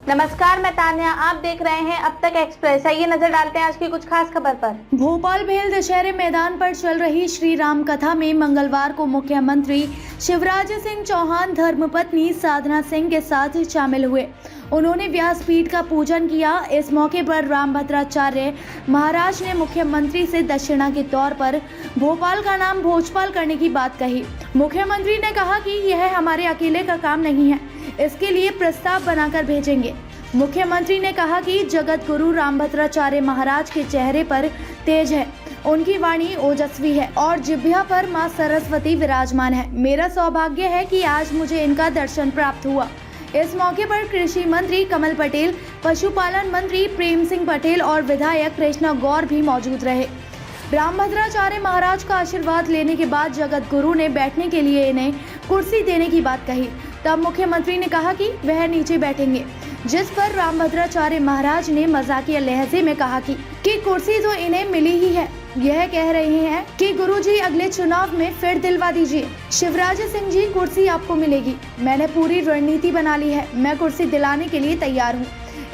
नमस्कार, मैं तान्या। आप देख रहे हैं अब तक एक्सप्रेस। आइए नजर डालते हैं आज की कुछ खास खबर पर। भोपाल भेल दशहरे मैदान पर चल रही श्री राम कथा में मंगलवार को मुख्यमंत्री शिवराज सिंह चौहान धर्मपत्नी साधना सिंह के साथ शामिल हुए। उन्होंने व्यासपीठ का पूजन किया। इस मौके पर रामभद्राचार्य महाराज ने मुख्यमंत्री से दक्षिणा के तौर पर भोपाल का नाम भोजपाल करने की बात कही। मुख्यमंत्री ने कहा कि यह हमारे अकेले का काम नहीं है, इसके लिए प्रस्ताव बनाकर भेजेंगे। मुख्यमंत्री ने कहा कि जगत गुरु रामभद्राचार्य महाराज के चेहरे पर तेज है, उनकी वाणी ओजस्वी है और जिह्वा पर मां सरस्वती विराजमान है। मेरा सौभाग्य है कि आज मुझे इनका दर्शन प्राप्त हुआ। इस मौके पर कृषि मंत्री कमल पटेल, पशुपालन मंत्री प्रेम सिंह पटेल और विधायक कृष्णा गौर भी मौजूद रहे। रामभद्राचार्य महाराज का आशीर्वाद लेने के बाद जगत गुरु ने बैठने के लिए इन्हें कुर्सी देने की बात कही। तब मुख्यमंत्री ने कहा कि वह नीचे बैठेंगे, जिस पर रामभद्राचार्य महाराज ने मजाकिया लहजे में कहा कि कुर्सी तो इन्हें मिली ही है, यह कह रहे हैं कि गुरुजी अगले चुनाव में फिर दिलवा दीजिए। शिवराज सिंह जी, कुर्सी आपको मिलेगी। मैंने पूरी रणनीति बना ली है, मैं कुर्सी दिलाने के लिए तैयार हूँ।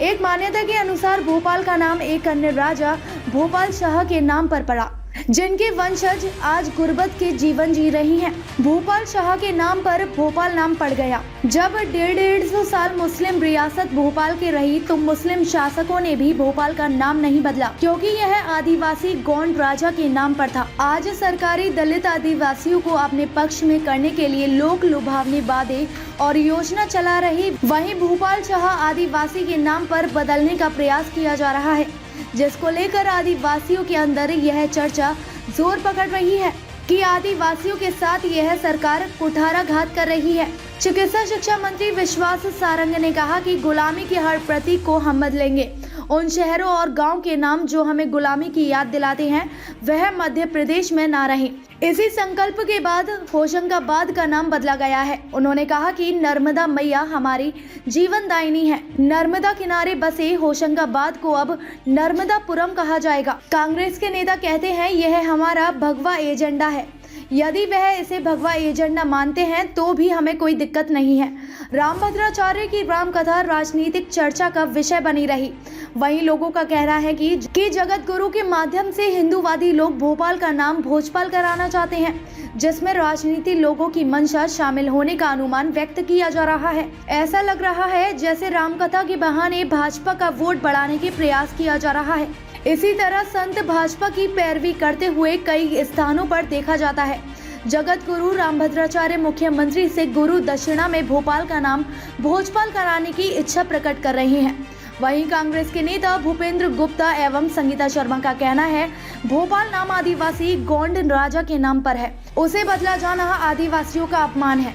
एक मान्यता के अनुसार भोपाल का नाम एक अन्य राजा भोपाल शाह के नाम पर पड़ा, जिनके वंशज आज गुर्बत के जीवन जी रही हैं। भोपाल शाह के नाम पर भोपाल नाम पड़ गया। जब 150 साल मुस्लिम रियासत भोपाल के रही तो मुस्लिम शासकों ने भी भोपाल का नाम नहीं बदला, क्योंकि यह आदिवासी गोंड राजा के नाम पर था। आज सरकारी दलित आदिवासियों को अपने पक्ष में करने के लिए लोक लुभावनी वादे और योजना चला रही, वहीं भोपाल शाह आदिवासी के नाम पर बदलने का प्रयास किया जा रहा है, जिसको लेकर आदिवासियों के अंदर यह चर्चा जोर पकड़ रही है कि आदिवासियों के साथ यह सरकार कुठाराघात कर रही है। चिकित्सा शिक्षा मंत्री विश्वास सारंग ने कहा कि गुलामी की हर प्रतीक को हम बदलेंगे। उन शहरों और गांव के नाम जो हमें गुलामी की याद दिलाते हैं, वह मध्य प्रदेश में ना रहें। इसी संकल्प के बाद होशंगाबाद का नाम बदला गया है। उन्होंने कहा कि नर्मदा मैया हमारी जीवनदायिनी है। नर्मदा किनारे बसे होशंगाबाद को अब नर्मदापुरम कहा जाएगा। कांग्रेस के नेता कहते हैं यह हमारा भगवा एजेंडा है। यदि वह इसे भगवा एजेंडा मानते हैं तो भी हमें कोई दिक्कत नहीं है। रामभद्राचार्य की रामकथा राजनीतिक चर्चा का विषय बनी रही। वहीं लोगों का कहना है कि जगत गुरु के माध्यम से हिंदूवादी लोग भोपाल का नाम भोजपाल कराना चाहते हैं, जिसमें राजनीति लोगों की मंशा शामिल होने का अनुमान व्यक्त किया जा रहा है। ऐसा लग रहा है जैसे रामकथा के बहाने भाजपा का वोट बढ़ाने के प्रयास किया जा रहा है। इसी तरह संत भाजपा की पैरवी करते हुए कई स्थानों पर देखा जाता है। जगत गुरु रामभद्राचार्य मुख्यमंत्री से गुरु दक्षिणा में भोपाल का नाम भोजपाल कराने की इच्छा प्रकट कर रहे हैं। वहीं कांग्रेस के नेता भूपेंद्र गुप्ता एवं संगीता शर्मा का कहना है भोपाल नाम आदिवासी गोंड राजा के नाम पर है, उसे बदला जाना आदिवासियों का अपमान है।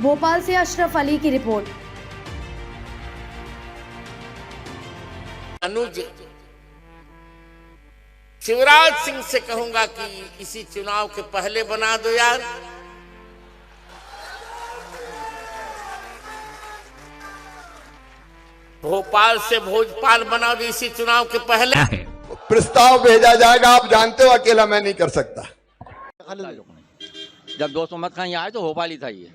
भोपाल से अशरफ अली की रिपोर्ट। अनुज शिवराज सिंह से कहूंगा कि इसी चुनाव के पहले बना दो यार। भोपाल से भोजपाल बना दो इसी चुनाव के पहले। प्रस्ताव भेजा जाएगा, आप जानते हो अकेला मैं नहीं कर सकता। जब दोस्त मोहम्मद खान यहाँ आए तो भोपाली था ये,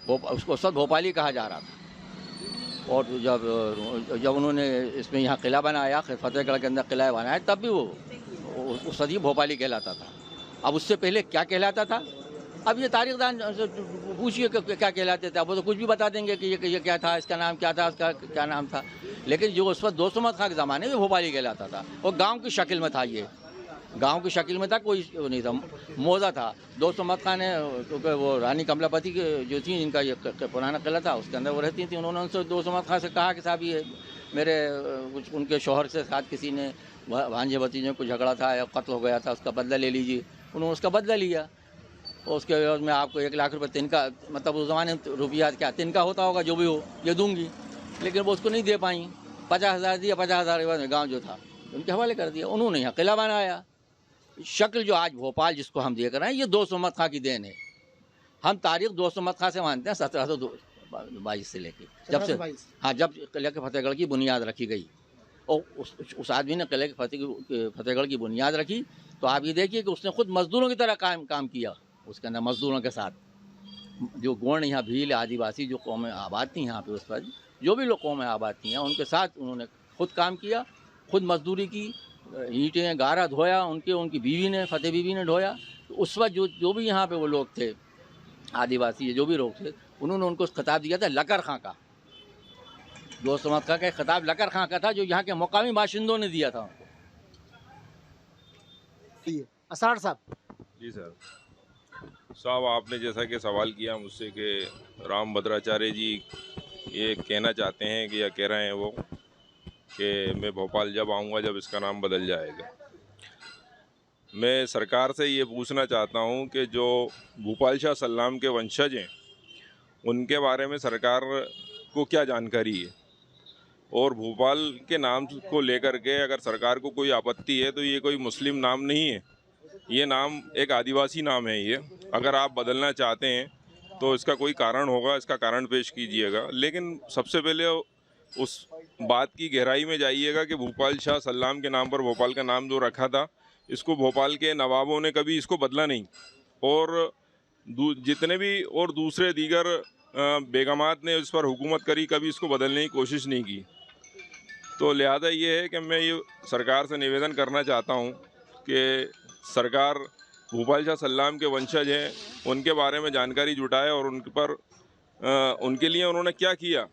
उसको सब भोपाली कहा जा रहा था। और जब उन्होंने इसमें यहाँ किला बनाया, फतेहगढ़ के अंदर किला बनाया, तब भी वो सदी भोपाली कहलाता था। अब उससे पहले क्या कहलाता था, अब ये तारीखदान पूछिए क्या कहलाते थे, अब वो तो कुछ भी बता देंगे कि ये क्या था, इसका नाम क्या था, इसका क्या नाम था। लेकिन जो उस वक्त दोस्त मोहम्मद खान के ज़माने में भोपाली कहलाता था, और गाँव की शक्ल में था, ये गांव की शक्ल में था, कोई नहीं था, मौजा था। दोस्त मोहम्मद खान ने, क्योंकि वो रानी कमलापति की जो थी, जिनका ये पुराना किला था, उसके अंदर वो रहती थी। उन्होंने उनसे दोस्त मोहम्मद खान से कहा कि साहब ये मेरे कुछ उनके शौहर से साथ किसी ने भांजे भतीजे को झगड़ा था या कत्ल हो गया था, उसका बदला ले लीजिए। उन्होंने उसका बदला लिया और उसके एवज में आपको 1 लाख रुपये तिनका, मतलब उस ज़माने में रुपया क्या तिनका होता होगा, जो भी हो ये दूंगी। लेकिन वो उसको नहीं दे पाई। 50,000 दिया, 50,000 के बाद गाँव जो था उनके हवाले कर दिया। उन्होंने यहाँ किला बनाया। शक्ल जो आज भोपाल जिसको हम देख रहे हैं, ये दोस्त मोहम्मद खां की देन है। हम तारीख दोस्त मोहम्मद खां से मानते हैं 1722 से लेके, जब से हाँ जब किले के फतेहगढ़ की बुनियाद रखी गई। और उस आदमी ने किले के फतेहगढ़ की बुनियाद रखी, तो आप ये देखिए कि उसने खुद मजदूरों की तरह काम किया। उसके अंदर मजदूरों के साथ जो गोंड यहाँ भील आदिवासी जो कौमें आबाद थी यहाँ पे, उस पर जो भी लोग कौमें आबाद की हैं उनके साथ उन्होंने खुद काम किया, खुद मजदूरी की, ईंटें गारा धोया, उनकी बीवी ने, फतेह बीवी ने ढोया। तो उस वक्त जो भी यहाँ पे वो लोग थे, आदिवासी जो भी लोग थे, उन्होंने उनको खिताब दिया था लकर खां का। दोस्त अहमद खां का खिताब लकर खां का था, जो यहाँ के मुकामी बाशिंदों ने दिया था उनको। असार साहब। जी सर। साहब, आपने जैसा कि सवाल किया मुझसे कि राम भद्राचार्य जी ये कहना चाहते हैं कि या कह रहे हैं वो कि मैं भोपाल जब आऊँगा जब इसका नाम बदल जाएगा। मैं सरकार से ये पूछना चाहता हूँ कि जो भूपाल शाह सल्लाम के वंशज हैं उनके बारे में सरकार को क्या जानकारी है, और भोपाल के नाम को लेकर के अगर सरकार को कोई आपत्ति है तो ये कोई मुस्लिम नाम नहीं है, ये नाम एक आदिवासी नाम है। ये अगर आप बदलना चाहते हैं तो इसका कोई कारण होगा, इसका कारण पेश कीजिएगा। लेकिन सबसे पहले उस बात की गहराई में जाइएगा कि भूपाल शाह सल्लाम के नाम पर भोपाल का नाम जो रखा था, इसको भोपाल के नवाबों ने कभी इसको बदला नहीं, और जितने भी और दूसरे दीगर बेगमात ने इस पर हुकूमत करी, कभी इसको बदलने की कोशिश नहीं की। तो लिहाजा ये है कि मैं ये सरकार से निवेदन करना चाहता हूँ कि सरकार भूपाल शाह सल्लाम के वंशज हैं उनके बारे में जानकारी जुटाए और उनके लिए उन्होंने क्या किया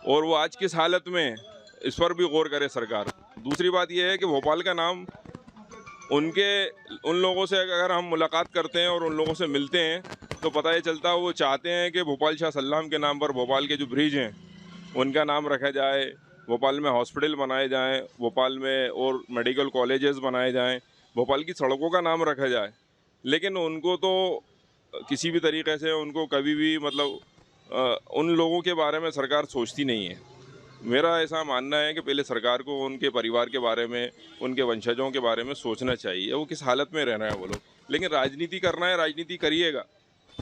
और वो आज किस हालत में है, इस पर भी गौर करे सरकार। दूसरी बात यह है कि भोपाल का नाम उन लोगों से अगर हम मुलाकात करते हैं और उन लोगों से मिलते हैं तो पता ये चलता है वो चाहते हैं कि भोपाल शाह सल्लाम के नाम पर भोपाल के जो ब्रिज हैं उनका नाम रखा जाए, भोपाल में हॉस्पिटल बनाए जाएं, भोपाल में और मेडिकल कॉलेजेस बनाए जाएं, भोपाल की सड़कों का नाम रखा जाए। लेकिन उनको तो किसी भी तरीक़े से उनको कभी भी उन लोगों के बारे में सरकार सोचती नहीं है। मेरा ऐसा मानना है कि पहले सरकार को उनके परिवार के बारे में, उनके वंशजों के बारे में सोचना चाहिए, वो किस हालत में रह रहे हैं वो लोग। लेकिन राजनीति करना है, राजनीति करिएगा,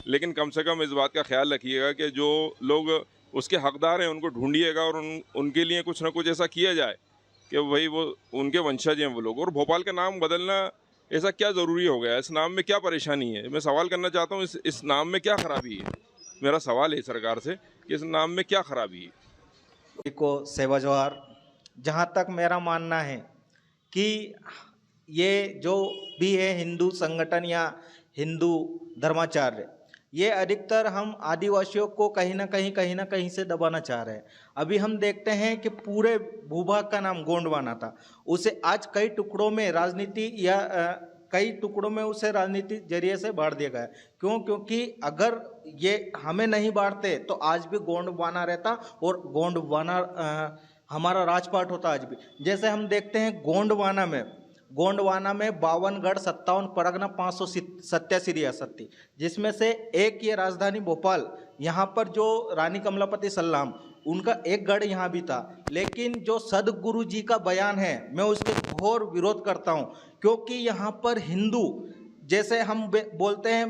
लेकिन कम से कम इस बात का ख्याल रखिएगा कि जो लोग उसके हकदार हैं उनको ढूंढिएगा और उनके लिए कुछ ना कुछ ऐसा किया जाए कि भाई वो उनके वंशज हैं वो लोग। और भोपाल का नाम बदलना ऐसा क्या ज़रूरी हो गया, इस नाम में क्या परेशानी है? मैं सवाल करना चाहता हूँ, इस नाम में क्या ख़राबी है? मेरा सवाल है सरकार से कि इस नाम में क्या ख़राबी है। को सेवा जोहार। जहाँ तक मेरा मानना है कि ये जो भी है हिंदू संगठन या हिंदू धर्माचार्य, ये अधिकतर हम आदिवासियों को कहीं ना कहीं से दबाना चाह रहे हैं। अभी हम देखते हैं कि पूरे भूभाग का नाम गोंडवाना था, उसे आज कई टुकड़ों में राजनीति या कई टुकड़ों में उसे राजनीति जरिए से बांट दिया गया। क्यों? क्योंकि अगर ये हमें नहीं बांटते तो आज भी गोंडवाना रहता और गोंडवाना हमारा राजपाट होता आज भी। जैसे हम देखते हैं गोंडवाना में 52 गढ़, 57 परगना, 587 रियासत थी, जिसमें से एक ये राजधानी भोपाल, यहाँ पर जो रानी कमलापति सल्लाम, उनका एक गढ़ यहाँ भी था। लेकिन जो सदगुरु जी का बयान है, मैं उसके घोर विरोध करता हूँ, क्योंकि यहाँ पर हिंदू, जैसे हम बोलते हैं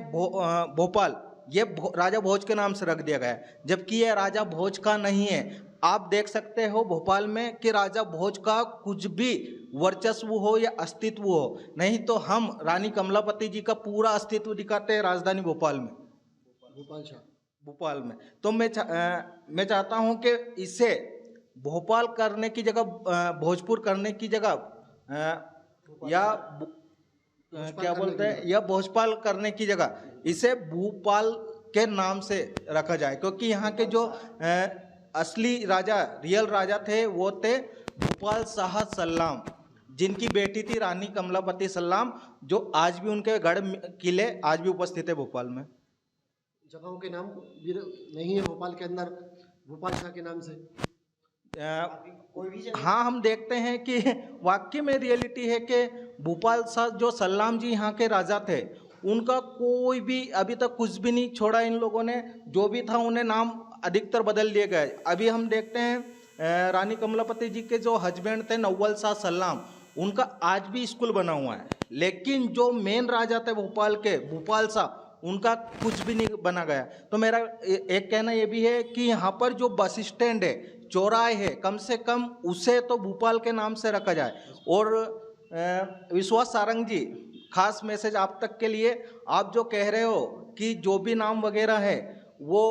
भोपाल, ये राजा भोज के नाम से रख दिया गया है, जबकि ये राजा भोज का नहीं है। आप देख सकते हो भोपाल में कि राजा भोज का कुछ भी वर्चस्व हो या अस्तित्व हो, नहीं तो हम रानी कमलापति जी का पूरा अस्तित्व दिखाते हैं राजधानी भोपाल में, भोपाल में। तो मैं चाहता हूं कि इसे भोपाल करने की जगह भोजपुर करने की जगह या क्या बोलते हैं, या भोजपाल करने की जगह इसे भूपाल के नाम से रखा जाए, क्योंकि यहाँ के जो असली राजा, रियल राजा थे, वो थे भूपाल शाह सल्लाम, जिनकी बेटी थी रानी कमलापति सल्लाम, जो आज भी उनके गढ़ किले आज भी उपस्थित है भोपाल में। जगहों के नाम नहीं है भोपाल के अंदर भोपाल शाह के नाम से। हाँ, हम देखते हैं कि वाकई में रियलिटी है कि भूपाल शाह जो सल्लाम जी यहाँ के राजा थे, उनका कोई भी अभी तक कुछ भी नहीं छोड़ा इन लोगों ने। जो भी था उन्हें नाम अधिकतर बदल दिए गए। अभी हम देखते हैं रानी कमलापति जी के जो हस्बैंड थे नौवल शाह सल्लाम, उनका आज भी स्कूल बना हुआ है, लेकिन जो मेन राजा थे भोपाल के, भूपाल शाह, उनका कुछ भी नहीं बना गया। तो मेरा एक कहना ये भी है कि यहाँ पर जो बस स्टैंड है, चौराहे है, कम से कम उसे तो भोपाल के नाम से रखा जाए। और विश्वास सारंग जी, खास मैसेज आप तक के लिए, आप जो कह रहे हो कि जो भी नाम वगैरह है वो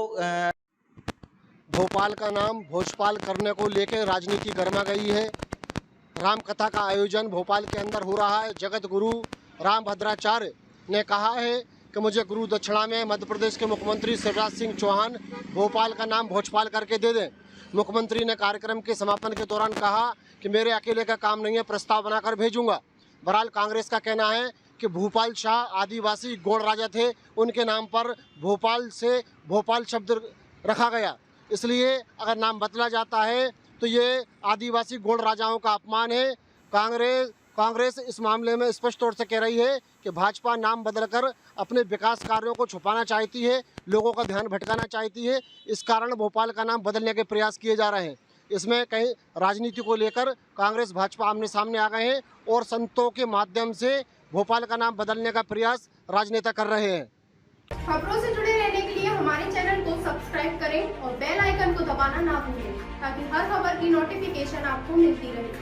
भोपाल का नाम भोजपाल करने को लेकर राजनीति गर्मा गई है। राम कथा का आयोजन भोपाल के अंदर हो रहा है। जगत गुरु रामभद्राचार्य ने कहा है कि मुझे गुरु दक्षिणा में मध्य प्रदेश के मुख्यमंत्री शिवराज सिंह चौहान भोपाल का नाम भोजपाल करके दे दें। मुख्यमंत्री ने कार्यक्रम के समापन के दौरान कहा कि मेरे अकेले का काम नहीं है, प्रस्ताव बनाकर भेजूंगा। बहरहाल कांग्रेस का कहना है कि भूपाल शाह आदिवासी गौड़ राजा थे, उनके नाम पर भोपाल से भोपाल शब्द रखा गया, इसलिए अगर नाम बदला जाता है तो ये आदिवासी गौड़ राजाओं का अपमान है। कांग्रेस इस मामले में स्पष्ट तौर से कह रही है कि भाजपा नाम बदलकर अपने विकास कार्यों को छुपाना चाहती है, लोगों का ध्यान भटकाना चाहती है। इस कारण भोपाल का नाम बदलने के प्रयास किए जा रहे हैं। इसमें कहीं राजनीति को लेकर कांग्रेस भाजपा आमने सामने आ गए हैं और संतों के माध्यम से भोपाल का नाम बदलने का प्रयास राजनेता कर रहे हैं। खबरों से जुड़े रहने के लिए हमारे चैनल को सब्सक्राइब करें और बेल आइकन को दबाना ना भूलें ताकि हर खबर की नोटिफिकेशन आपको मिलती रहे।